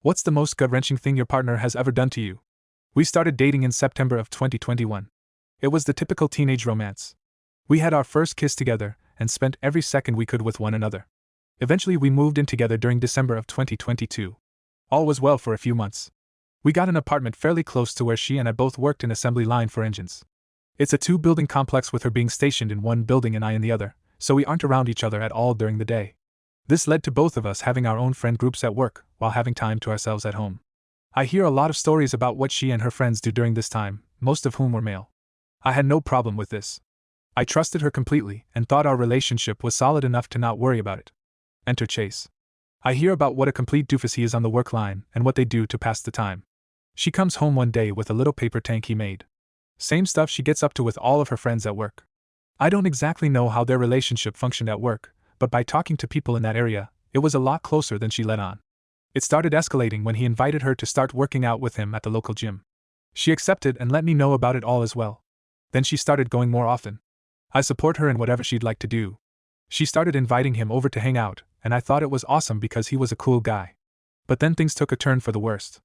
What's the most gut-wrenching thing your partner has ever done to you? We started dating in September of 2021. It was the typical teenage romance. We had our first kiss together and spent every second we could with one another. Eventually we moved in together during December of 2022. All was well for a few months. We got an apartment fairly close to where she and I both worked in assembly line for engines. It's a 2-building complex with her being stationed in one building and I in the other, so we aren't around each other at all during the day. This led to both of us having our own friend groups at work, while having time to ourselves at home. I hear a lot of stories about what she and her friends do during this time, most of whom were male. I had no problem with this. I trusted her completely and thought our relationship was solid enough to not worry about it. Enter Chase. I hear about what a complete doofus he is on the work line and what they do to pass the time. She comes home one day with a little paper tank he made. Same stuff she gets up to with all of her friends at work. I don't exactly know how their relationship functioned at work, but by talking to people in that area, it was a lot closer than she let on. It started escalating when he invited her to start working out with him at the local gym. She accepted and let me know about it all as well. Then she started going more often. I support her in whatever she'd like to do. She started inviting him over to hang out, and I thought it was awesome because he was a cool guy. But then things took a turn for the worst.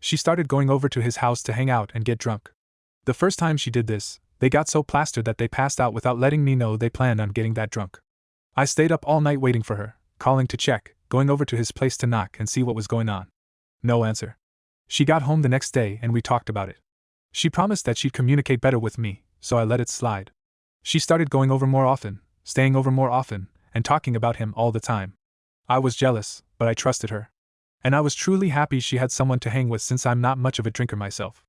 She started going over to his house to hang out and get drunk. The first time she did this, they got so plastered that they passed out without letting me know they planned on getting that drunk. I stayed up all night waiting for her, calling to check, going over to his place to knock and see what was going on. No answer. She got home the next day and we talked about it. She promised that she'd communicate better with me, so I let it slide. She started going over more often, staying over more often, and talking about him all the time. I was jealous, but I trusted her. And I was truly happy she had someone to hang with since I'm not much of a drinker myself.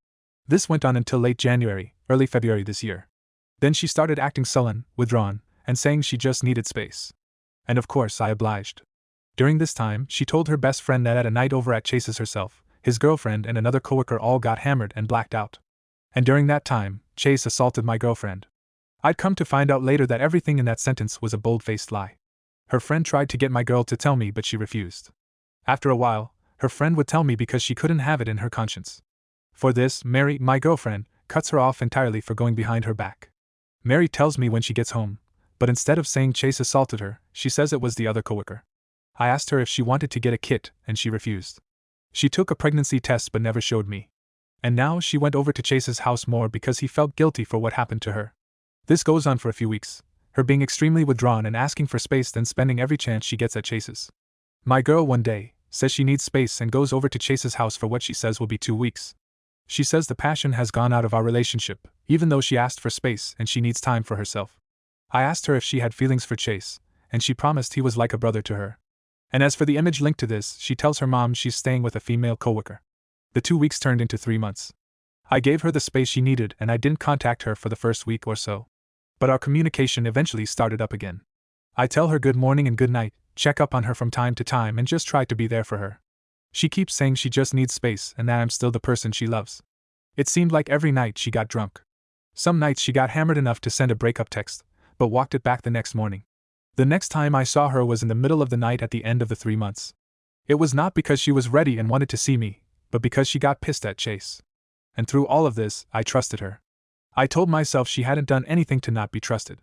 This went on until late January, early February this year. Then she started acting sullen, withdrawn, and saying she just needed space. And of course I obliged. During this time, she told her best friend that at a night over at Chase's herself, his girlfriend and another coworker all got hammered and blacked out. And during that time, Chase assaulted my girlfriend. I'd come to find out later that everything in that sentence was a bold-faced lie. Her friend tried to get my girl to tell me but she refused. After a while, her friend would tell me because she couldn't have it in her conscience. For this, Mary, my girlfriend, cuts her off entirely for going behind her back. Mary tells me when she gets home, but instead of saying Chase assaulted her, she says it was the other coworker. I asked her if she wanted to get a kit, and she refused. She took a pregnancy test but never showed me. And now she went over to Chase's house more because he felt guilty for what happened to her. This goes on for a few weeks, her being extremely withdrawn and asking for space then spending every chance she gets at Chase's. My girl one day says she needs space and goes over to Chase's house for what she says will be 2 weeks. She says the passion has gone out of our relationship, even though she asked for space and she needs time for herself. I asked her if she had feelings for Chase, and she promised he was like a brother to her. And as for the image linked to this, she tells her mom she's staying with a female coworker. The 2 weeks turned into 3 months. I gave her the space she needed and I didn't contact her for the first week or so. But our communication eventually started up again. I tell her good morning and good night, check up on her from time to time and just try to be there for her. She keeps saying she just needs space and that I'm still the person she loves. It seemed like every night she got drunk. Some nights she got hammered enough to send a breakup text, but walked it back the next morning. The next time I saw her was in the middle of the night at the end of the 3 months. It was not because she was ready and wanted to see me, but because she got pissed at Chase. And through all of this, I trusted her. I told myself she hadn't done anything to not be trusted.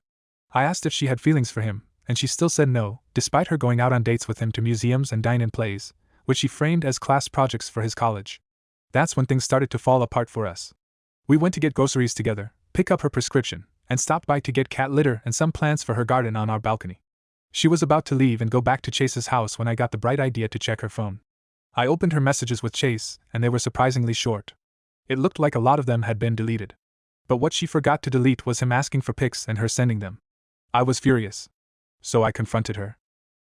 I asked if she had feelings for him, and she still said no, despite her going out on dates with him to museums and dine-in plays, which she framed as class projects for his college. That's when things started to fall apart for us. We went to get groceries together, pick up her prescription, and stopped by to get cat litter and some plants for her garden on our balcony. She was about to leave and go back to Chase's house when I got the bright idea to check her phone. I opened her messages with Chase, and they were surprisingly short. It looked like a lot of them had been deleted. But what she forgot to delete was him asking for pics and her sending them. I was furious. So I confronted her.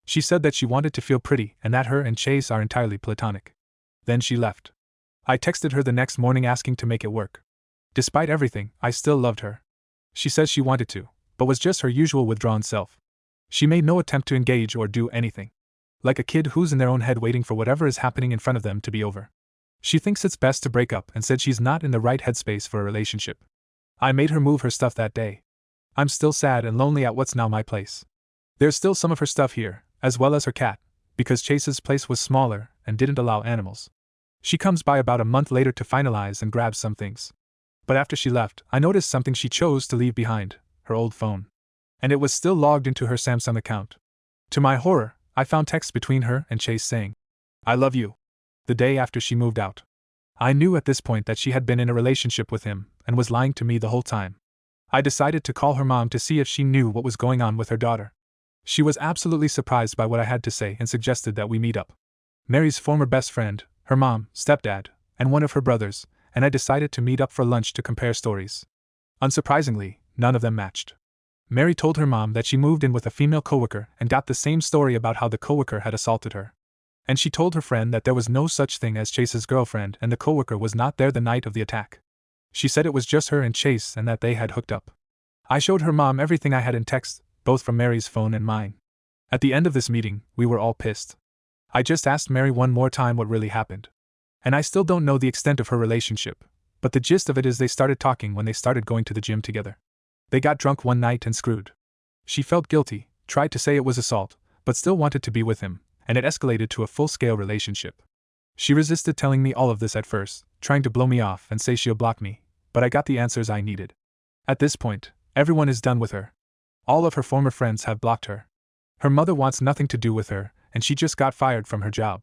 She said that she wanted to feel pretty and that her and Chase are entirely platonic. Then she left. I texted her the next morning asking to make it work. Despite everything, I still loved her. She says she wanted to, but was just her usual withdrawn self. She made no attempt to engage or do anything. Like a kid who's in their own head waiting for whatever is happening in front of them to be over. She thinks it's best to break up and said she's not in the right headspace for a relationship. I made her move her stuff that day. I'm still sad and lonely at what's now my place. There's still some of her stuff here, as well as her cat, because Chase's place was smaller and didn't allow animals. She comes by about a month later to finalize and grab some things. But after she left, I noticed something she chose to leave behind, her old phone. And it was still logged into her Samsung account. To my horror, I found texts between her and Chase saying, "I love you. the day after she moved out. I knew at this point that she had been in a relationship with him and was lying to me the whole time. I decided to call her mom to see if she knew what was going on with her daughter. She was absolutely surprised by what I had to say and suggested that we meet up. Mary's former best friend, her mom, stepdad, and one of her brothers, and I decided to meet up for lunch to compare stories. Unsurprisingly, none of them matched. Mary told her mom that she moved in with a female coworker and got the same story about how the coworker had assaulted her. And she told her friend that there was no such thing as Chase's girlfriend and the coworker was not there the night of the attack. She said it was just her and Chase and that they had hooked up. I showed her mom everything I had in text, both from Mary's phone and mine. At the end of this meeting, we were all pissed. I just asked Mary one more time what really happened. And I still don't know the extent of her relationship, but the gist of it is they started talking when they started going to the gym together. They got drunk one night and screwed. She felt guilty, tried to say it was assault, but still wanted to be with him, and it escalated to a full-scale relationship. She resisted telling me all of this at first, trying to blow me off and say she'll block me, but I got the answers I needed. At this point, everyone is done with her. All of her former friends have blocked her. Her mother wants nothing to do with her, and she just got fired from her job.